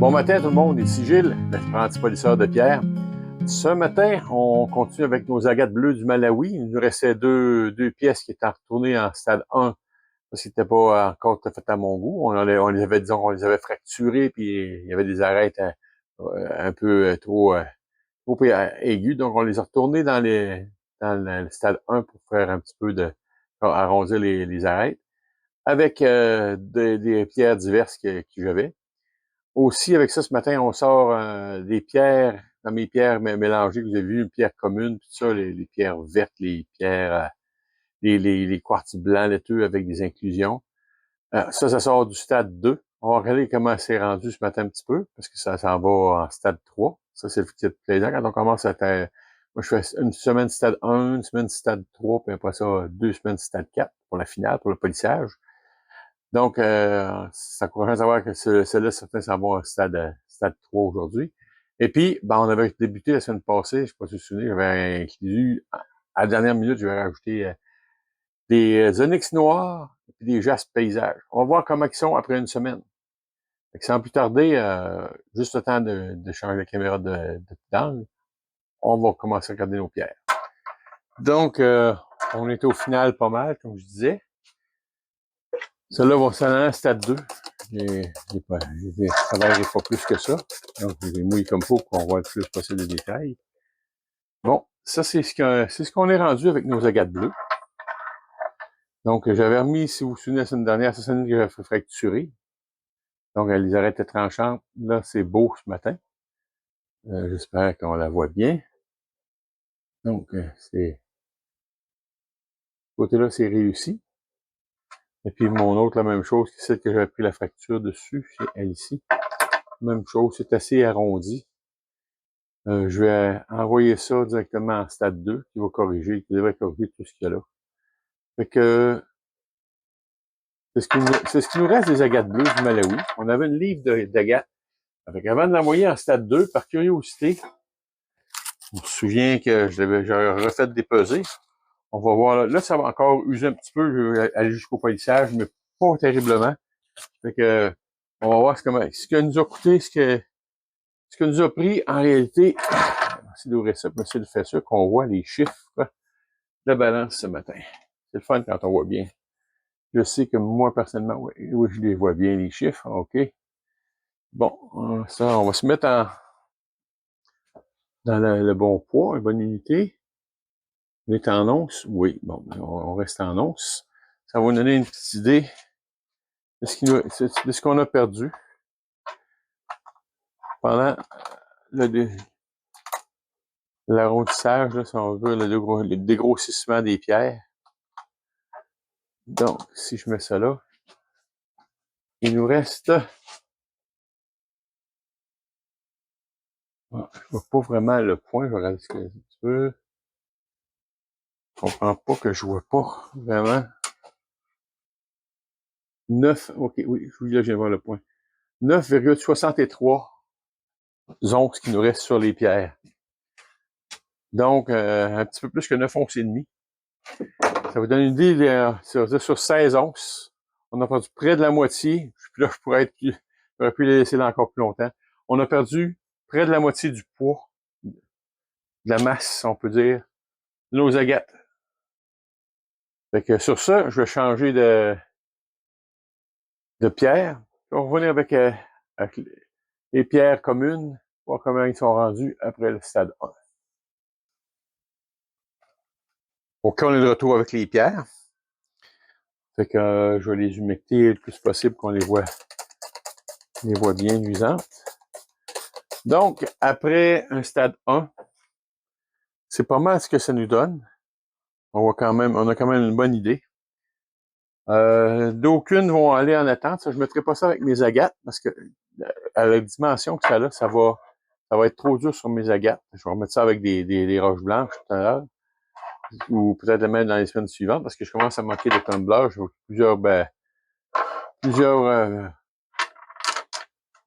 Bon matin tout le monde, ici Gilles, l'apprenti polisseur de pierre. Ce matin, on continue avec nos agates bleues du Malawi. Il nous restait deux pièces qui étaient retournées en stade 1 parce qu'ils n'étaient pas encore tout à fait à mon goût. On les avait, disons, on les avait fracturées, puis il y avait des arêtes un peu trop aiguës. Donc, on les a retournées dans le stade 1 pour faire un petit peu arrondir les arêtes avec des pierres diverses que j'avais. Aussi, avec ça, ce matin, on sort des pierres, dans mes pierres mélangées, que vous avez vu, une pierre commune, tout ça, les pierres vertes, les pierres, les quartz blancs laiteux avec des inclusions. Ça sort du stade 2. On va regarder comment c'est rendu ce matin un petit peu, parce que ça s'en va en stade 3. Ça, c'est plaisant quand on commence à moi, je fais une semaine stade 1, une semaine stade 3, puis après ça, 2 semaines stade 4 pour la finale, pour le polissage. Donc, c'est encourageant de savoir que ceux-là, certains s'en vont au stade 3 aujourd'hui. Et puis, on avait débuté la semaine passée, je ne sais pas si vous vous souvenez, j'avais inclus, à la dernière minute, j'avais rajouté des onyx noirs et des jaspes paysages. On va voir comment ils sont après une semaine. Sans plus tarder, juste le temps de changer la caméra d'angle, on va commencer à regarder nos pierres. Donc, on est au final pas mal, comme je disais. Celle-là va s'en aller à stade 2. Je travaillerai pas plus que ça. Donc, je les mouille comme il faut pour qu'on voit le plus possible de détails. Bon, ça, c'est ce qu'on est rendu avec nos agates bleues. Donc, j'avais remis, si vous vous souvenez, la semaine dernière, c'est celle que j'avais fait fracturer. Donc, les arêtes étaient tranchantes. Là, c'est beau ce matin. J'espère qu'on la voit bien. Donc, ce côté-là, c'est réussi. Et puis, mon autre, la même chose, c'est celle que j'avais pris la fracture dessus, c'est elle ici. Même chose, c'est assez arrondi. Je vais envoyer ça directement en stade 2, qui va corriger, qui devrait corriger tout ce qu'il y a là. Fait que, c'est ce qui nous reste des agates bleues du Malawi. On avait une livre d'agates. Fait qu'avant de l'envoyer en stade 2, par curiosité, on se souvient que j'avais refait dépeser. On va voir là, ça va encore user un petit peu, je vais aller jusqu'au polissage, mais pas terriblement. Fait que, on va voir ce que nous a coûté, ce que nous a pris, en réalité, c'est d'ouvrir ça, c'est de faire ça, qu'on voit les chiffres de la balance ce matin. C'est le fun quand on voit bien. Je sais que moi, personnellement, oui, je les vois bien, les chiffres, OK. Bon, ça, on va se mettre dans le bon poids, une bonne unité. On est en onces? Oui, bon, on reste en onces. Ça va nous donner une petite idée de ce qu'on a perdu pendant l'arrondissage, là, si on veut, le dégrossissement des pierres. Donc, si je mets ça là, il nous reste... Je vois pas vraiment le point, je vais regarder ce que tu veux. Je comprends pas que je vois pas vraiment. 9, ok, oui, là, je viens de voir le point. 9,63 onces qui nous restent sur les pierres. Donc, un petit peu plus que 9 onces et demi. Ça vous donne une idée, sur 16 onces, on a perdu près de la moitié. Puis là, j'aurais pu les laisser là encore plus longtemps. On a perdu près de la moitié du poids, de la masse, on peut dire, de nos agates. Fait que sur ça, je vais changer de pierre. On va revenir avec les pierres communes, voir comment ils sont rendus après le stade 1. OK, on est de retour avec les pierres. Fait que je vais les humecter le plus possible qu'on les voit bien luisantes. Donc, après un stade 1, c'est pas mal ce que ça nous donne. On a quand même une bonne idée. D'aucunes vont aller en attente. Ça, je ne mettrai pas ça avec mes agates parce que à la dimension que ça a, ça va être trop dur sur mes agates. Je vais remettre ça avec des roches blanches tout à l'heure. Ou peut-être même dans les semaines suivantes parce que je commence à manquer de tumblers. J'ai plusieurs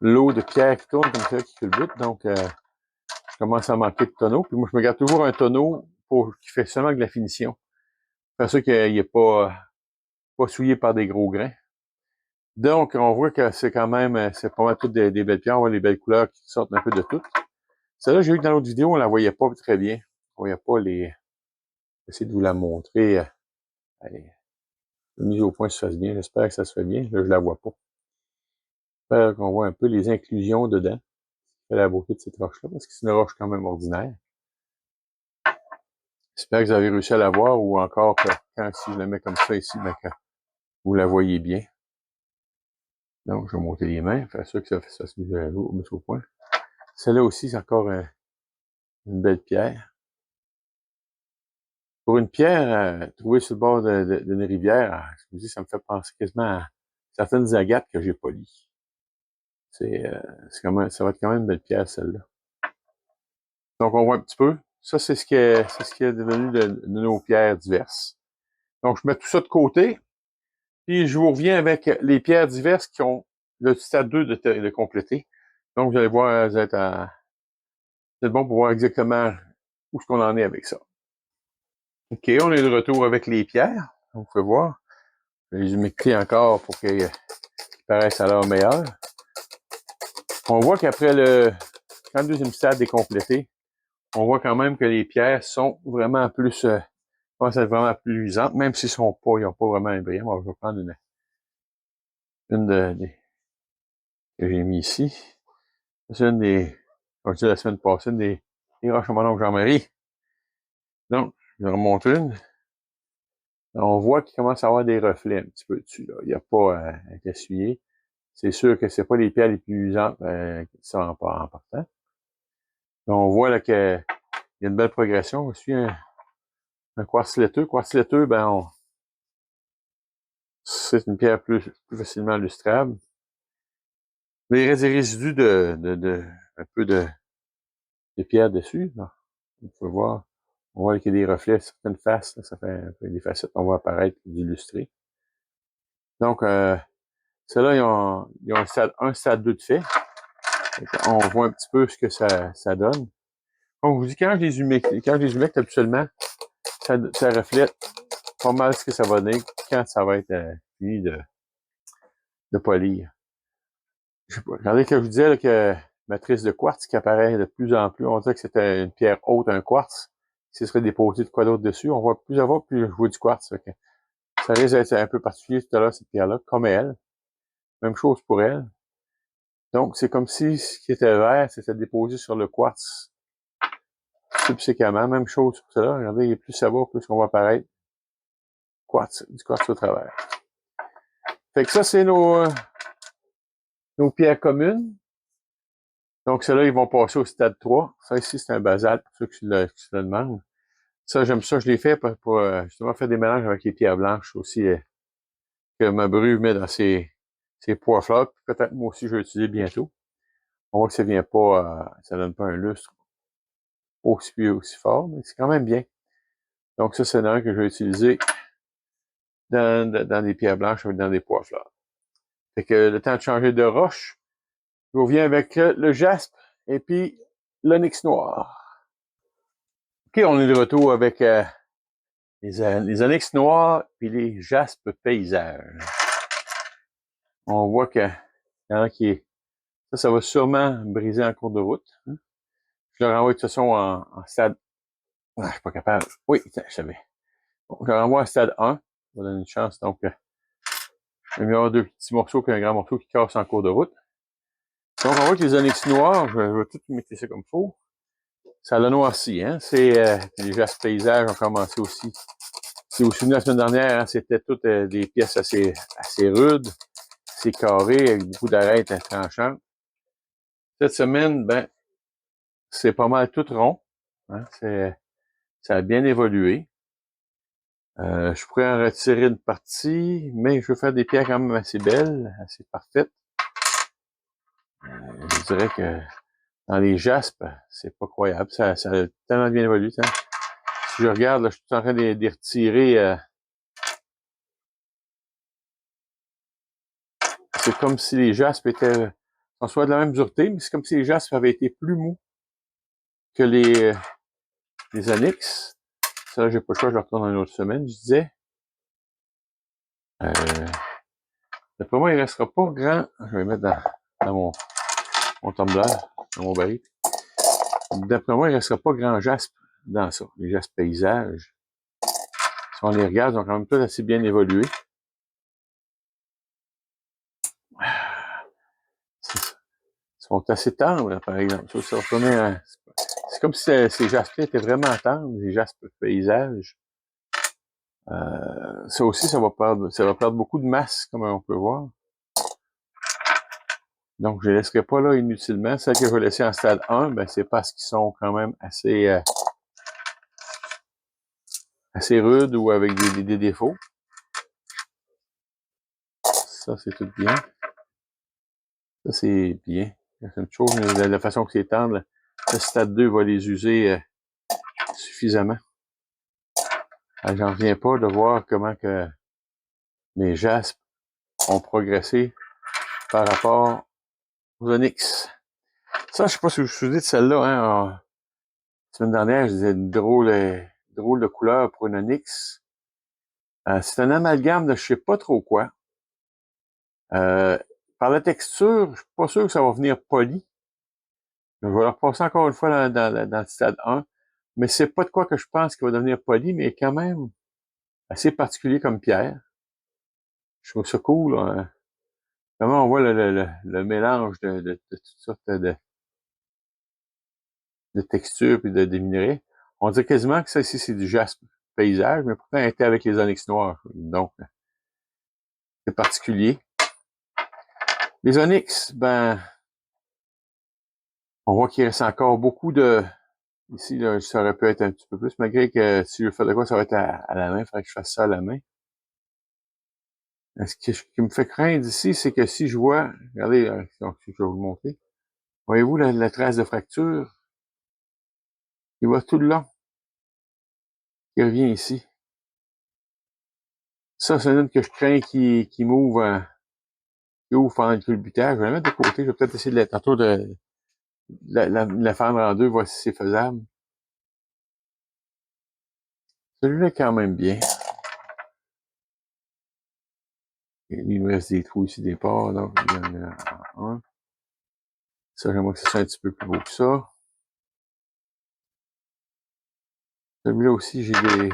lots de pierres qui tournent comme ça, qui culbutent. Donc, je commence à manquer de tonneaux. Puis moi, je me garde toujours un tonneau qui fait seulement de la finition. Faire ça qu'il n'est pas souillé par des gros grains. Donc, on voit que c'est quand même, c'est pas mal toutes des belles pierres. On voit les belles couleurs qui sortent un peu de tout. Celle-là, j'ai vu que dans l'autre vidéo, on la voyait pas très bien. On voyait pas les... J'essaie de vous la montrer. Allez, mise au point, ça se fasse bien. J'espère que ça se fait bien. Là, je la vois pas. J'espère qu'on voit un peu les inclusions dedans. C'est la beauté de cette roche-là, parce que c'est une roche quand même ordinaire. J'espère que vous avez réussi à la voir, ou encore que quand si je la mets comme ça ici, ben, que vous la voyez bien. Donc, je vais monter les mains, faire sûr que ça se met au point. Celle-là aussi, c'est encore une belle pierre. Pour une pierre trouvée sur le bord d'une rivière, je vous dis, ça me fait penser quasiment à certaines agates que j'ai polies. Ça va être quand même une belle pierre, celle-là. Donc, on voit un petit peu. Ça, c'est ce qui est devenu de nos pierres diverses. Donc, je mets tout ça de côté. Puis, je vous reviens avec les pierres diverses qui ont le stade 2 de compléter. Donc, vous allez voir, vous êtes bon pour voir exactement où est-ce qu'on en est avec ça. OK, on est de retour avec les pierres. Vous pouvez voir. Je vais les humecter encore pour qu'ils paraissent à leur meilleur. On voit qu'après quand le deuxième stade est complété, on voit quand même que les pierres sont vraiment plus, commencent à être vraiment plus luisantes, même s'ils n'ont pas vraiment un brillant. Bon, je vais prendre une que j'ai mis ici. C'est une des, comme je disais la semaine passée, des roches à mon oncle Jean-Marie. Donc, je vais en remonter une. On voit qu'il commence à avoir des reflets un petit peu dessus, là. Il n'y a pas à essuyer. C'est sûr que c'est pas les pierres les plus luisantes qui sont en partant. On voit là qu'il y a une belle progression. Aussi un quartz laiteux. Quartz laiteux, ben, c'est une pierre plus facilement lustrable. Mais il reste des résidus un peu de pierre dessus. Là. On peut voir. On voit qu'il y a des reflets sur certaines faces. Là, ça fait un peu des facettes. On voit apparaître d'illustrer. Donc, ceux-là, ils ont un stade 2 de fait. On voit un petit peu ce que ça donne. Donc, je vous dis, quand je les humecte habituellement, ça reflète pas mal ce que ça va donner quand ça va être fini de polir. Regardez que je vous disais là, que matrice de quartz qui apparaît de plus en plus. On dirait que c'était une pierre haute, un quartz. Si ce serait déposé de quoi d'autre dessus, on voit plus avoir, plus je vois du quartz. Okay. Ça risque d'être un peu particulier tout à l'heure, cette pierre-là, comme elle. Même chose pour elle. Donc, c'est comme si ce qui était vert, c'était déposé sur le quartz subséquemment. Même chose pour cela. Regardez, plus ça va, plus on va apparaître du quartz au travers. Fait que ça, c'est nos pierres communes. Donc, ceux-là, ils vont passer au stade 3. Ça, ici, c'est un basalte, pour ceux qui se le demandent. Ça, j'aime ça. Je l'ai fait pour justement faire des mélanges avec les pierres blanches aussi, que ma bru met dans ses pois fleurs. Peut-être moi aussi, je vais l'utiliser bientôt. On voit que ça vient pas, ça donne pas un lustre aussi fort, mais c'est quand même bien. Donc, ça, c'est un que je vais utiliser dans des pierres blanches ou dans des pois fleurs. Fait que le temps de changer de roche, je reviens avec le jaspe et puis l'onyx noir. OK, on est de retour avec les onyx noirs puis les jaspes paysages. On voit qu'il y en a qui est... Ça va sûrement briser en cours de route. Hein. Je le renvoie de toute façon en stade... Ah, je suis pas capable. Oui, je savais. Bon, je le renvoie en stade 1. On va donner une chance. Donc, il va y avoir deux petits morceaux qu'un grand morceau qui casse en cours de route. Donc, on voit que les onyx noirs, je vais tout mettre ça comme il faut. Ça l'a noirci, hein. C'est les jastes paysages ont commencé aussi. Si vous vous souvenez, la semaine dernière, hein, c'était toutes des pièces assez rudes, assez carrées, avec beaucoup d'arêtes tranchantes. Cette semaine, ben, c'est pas mal tout rond. Hein, ça a bien évolué. Je pourrais en retirer une partie, mais je veux faire des pierres quand même assez belles, assez parfaites. Je dirais que dans les jaspes, c'est pas croyable. Ça a tellement bien évolué. Hein. Si je regarde, là, je suis en train de les retirer. C'est comme si les jaspes étaient en soit de la même dureté, mais c'est comme si les jaspes avaient été plus mous que les onyx. Ça, j'ai pas le choix, je retourne dans une autre semaine, je disais. D'après moi, il ne restera pas grand. Je vais mettre dans mon tumbler, dans mon baril. D'après moi, il ne restera pas grand jaspe dans ça. Les jaspes paysages. Si on les regarde, ils ont quand même tous assez bien évolué. Ils sont assez tendres, par exemple. C'est comme si ces jaspes étaient vraiment tendres, les jaspes paysages. Ça aussi, ça va perdre beaucoup de masse, comme on peut voir. Donc, je ne les laisserai pas là inutilement. Celles que je vais laisser en stade 1, ben, c'est parce qu'ils sont quand même assez rudes ou avec des défauts. Ça, c'est tout bien. Ça, c'est bien. C'est une chose, mais la façon que c'est tendre, le stade 2 va les user suffisamment. J'en reviens pas de voir comment que mes jaspes ont progressé par rapport aux onyx. Ça, je sais pas si vous vous souvenez de celle-là, hein. La semaine dernière, je disais une drôle de couleur pour une onyx. C'est un amalgame de je sais pas trop quoi. Par la texture, je suis pas sûr que ça va venir poli. Je vais le repasser encore une fois dans le stade 1. Mais c'est pas de quoi que je pense qu'il va devenir poli, mais quand même assez particulier comme pierre. Je trouve ça cool. Hein. Vraiment, on voit le mélange de toutes sortes de textures et de minerais. On dirait quasiment que ça ici, c'est du jaspe paysage, mais pourtant, elle était avec les onyx noirs. Donc, c'est particulier. Les onyx, ben, on voit qu'il reste encore beaucoup de... Ici, là, ça aurait pu être un petit peu plus, malgré que si je fais de quoi, ça va être à la main. Il faudrait que je fasse ça à la main. Ce qui me fait craindre ici, c'est que si je vois... Regardez, donc, je vais vous le montrer. Voyez-vous la trace de fracture? Il va tout le long. Il revient ici. Ça, c'est une que je crains qui m'ouvre pendant le culbutage. Je vais la mettre de côté. Je vais peut-être essayer tantôt de la fendre en deux, voir si c'est faisable. Celui-là est quand même bien. Il nous reste des trous ici, des ports, donc il y en a un. Ça, j'aimerais que ce soit un petit peu plus beau que ça. Celui-là aussi, j'ai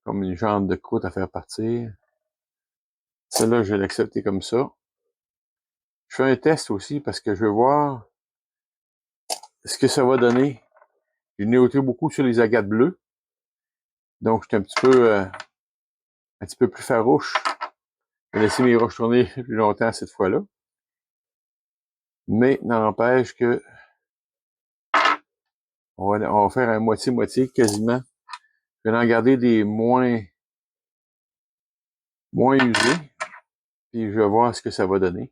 comme une jambe de croûte à faire partir. Celle-là, je vais l'accepter comme ça. Je fais un test aussi parce que je veux voir ce que ça va donner. J'ai noté beaucoup sur les agates bleues. Donc, j'étais un petit peu plus farouche. Je vais laisser mes roches tourner plus longtemps cette fois-là. Mais n'empêche que on va faire un moitié-moitié quasiment. Je vais en garder des moins usés. Puis je vais voir ce que ça va donner.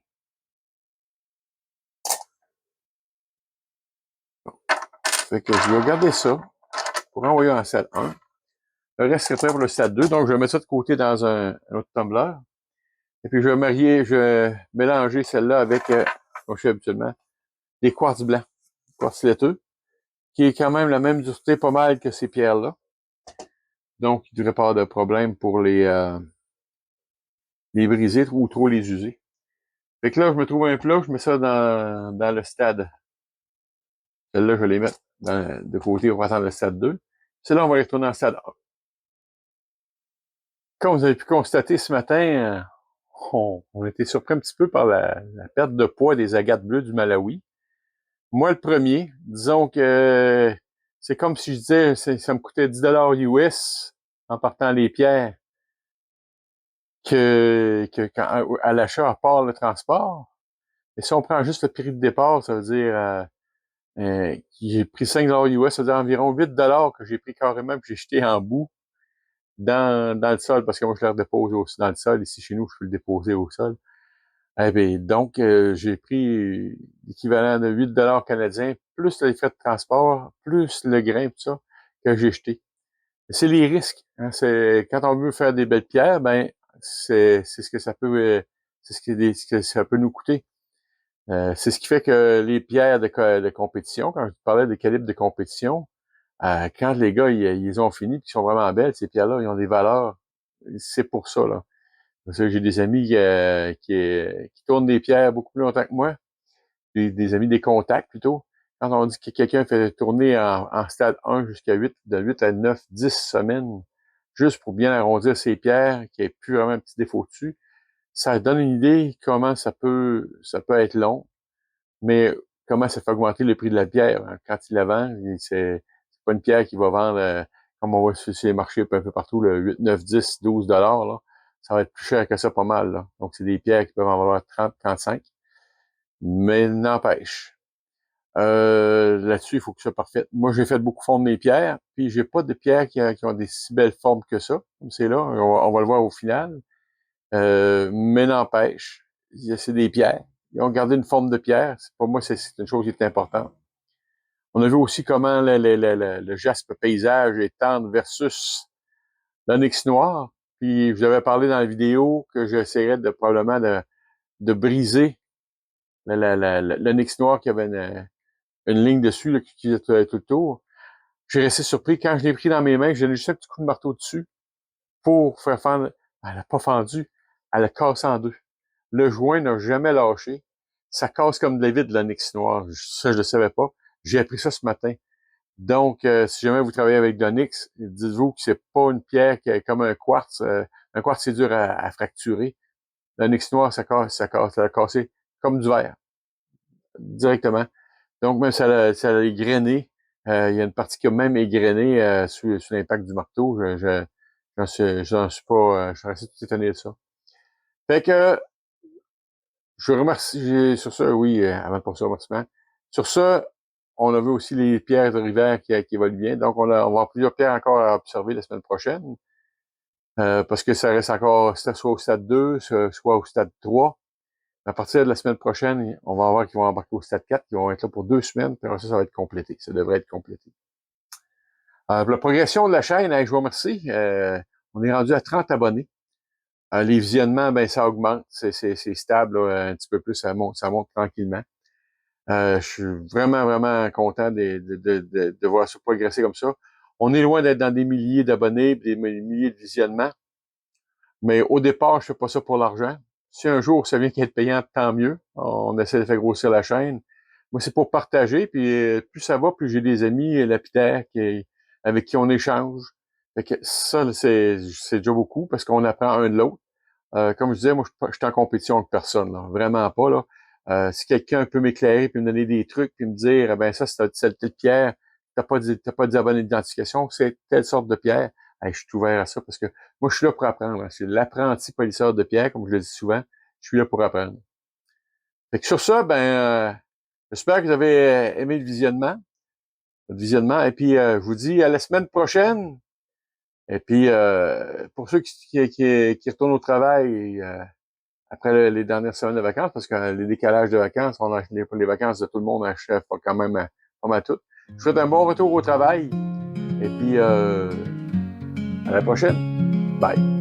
Bon. Fait que je vais garder ça pour envoyer en stade 1. Le reste serait prêt pour le stade 2. Donc je vais mettre ça de côté dans un autre tumbler. Et puis je vais mélanger celle-là avec, comme je fais habituellement, des quartz blancs, quartz laiteux, qui est quand même la même dureté pas mal que ces pierres-là. Donc, il ne devrait pas avoir de problème pour les briser ou trop les user. Fait que là, je me trouve un plat, je mets ça dans le stade. Celle-là, je vais les mettre de côté pour attendre le stade 2. Celle-là, on va y retourner en stade 1. Comme vous avez pu constater ce matin, on a été surpris un petit peu par la perte de poids des agates bleues du Malawi. Moi, le premier, disons que c'est comme si je disais, ça me coûtait 10 US en partant les pierres à l'achat à part le transport. Et si on prend juste le prix de départ, ça veut dire j'ai pris 5 US, ça veut dire environ 8 que j'ai pris carrément que j'ai jeté en bout dans le sol, parce que moi, je le redépose aussi dans le sol. Ici, chez nous, je peux le déposer au sol. Eh bien, donc, j'ai pris l'équivalent de 8 canadiens, plus les frais de transport, plus le grain, tout ça, que j'ai jeté. C'est les risques. Hein. C'est quand on veut faire des belles pierres, ben c'est ce que ça peut ce que ça peut nous coûter. C'est ce qui fait que les pierres de compétition, quand je parlais de calibre de compétition, quand les gars ils ont fini, puis ils sont vraiment belles, ces pierres-là, ils ont des valeurs. C'est pour ça, là. Parce que j'ai des amis qui tournent des pierres beaucoup plus longtemps que moi. Des amis, des contacts plutôt. Quand on dit que quelqu'un fait tourner en stade 1 jusqu'à 8, de 8 à 9, 10 semaines, juste pour bien arrondir ses pierres, qu'il n'y ait plus vraiment un petit défaut dessus, ça donne une idée comment ça peut être long, mais comment ça fait augmenter le prix de la pierre. Hein. Quand il la vend, c'est pas une pierre qui va vendre, comme on voit sur les marchés un peu partout, le 8, 9, 10, 12 dollars, là. Ça va être plus cher que ça pas mal, là. Donc, c'est des pierres qui peuvent en valoir 30, 35. Mais n'empêche. Là-dessus, il faut que ça soit parfait. Moi, j'ai fait beaucoup fondre mes pierres, puis j'ai pas de pierres qui ont des si belles formes que ça, comme c'est là. On va le voir au final. Mais n'empêche, c'est des pierres. Ils ont gardé une forme de pierre. Pour moi, c'est une chose qui est importante. On a vu aussi comment le jaspe paysage est tendre versus l'onyx noir. Puis, je vous avais parlé dans la vidéo que j'essaierais probablement de briser l'onyx noir qui avait une ligne dessus là, qui était tout le tour. J'ai resté surpris. Quand je l'ai pris dans mes mains, j'ai donné juste un petit coup de marteau dessus pour faire fendre. Elle n'a pas fendu. Elle a cassé en deux. Le joint n'a jamais lâché. Ça casse comme de la vitre, l'onyx noir. Ça, je le savais pas. J'ai appris ça ce matin. Donc, si jamais vous travaillez avec de l'onyx, dites-vous que c'est pas une pierre qui est comme un quartz. Un quartz, c'est dur à fracturer. L'onyx noir, ça a cassé comme du verre. Directement. Donc, même ça a égrené. Il y a une partie qui a même égrené sous l'impact du marteau. J'en suis pas. Je suis resté tout étonné de ça. Fait que je remercie sur ça, oui, avant de passer au remerciement. Sur ça, on a vu aussi les pierres de rivière qui évoluent bien. Donc, on va avoir plusieurs pierres encore à observer la semaine prochaine. Parce que ça reste encore soit au stade 2, soit au stade 3. À partir de la semaine prochaine, on va voir qu'ils vont embarquer au stade 4, qui vont être là pour 2 semaines, puis ça va être complété. Ça devrait être complété. Pour la progression de la chaîne, je vous remercie. On est rendu à 30 abonnés. Les visionnements, ben ça augmente. C'est stable, là, un petit peu plus, ça monte tranquillement. Je suis vraiment, vraiment content de voir ça progresser comme ça. On est loin d'être dans des milliers d'abonnés, des milliers de visionnements. Mais au départ, je fais pas ça pour l'argent. Si un jour ça vient qu'à être payant, tant mieux. On essaie de faire grossir la chaîne. Moi, c'est pour partager, puis plus ça va, plus j'ai des amis lapidaires avec qui on échange. Fait que ça, c'est déjà beaucoup parce qu'on apprend un de l'autre. Comme je disais, moi, je suis en compétition avec personne, là. Vraiment pas, là. Si quelqu'un peut m'éclairer, puis me donner des trucs, puis me dire, eh ben ça, c'est telle pierre, t'as pas d'abonné d'identification, c'est telle sorte de pierre. Je suis ouvert à ça parce que moi, je suis là pour apprendre. Hein. C'est l'apprenti polisseur de pierre, comme je le dis souvent. Je suis là pour apprendre. Fait que sur ça, j'espère que vous avez aimé votre visionnement. Et puis, je vous dis à la semaine prochaine. Et puis, pour ceux qui retournent au travail après les dernières semaines de vacances, parce que les décalages de vacances, les vacances de tout le monde achèvent quand même pas mal tout. Je vous souhaite un bon retour au travail. Et puis, à la prochaine. Bye.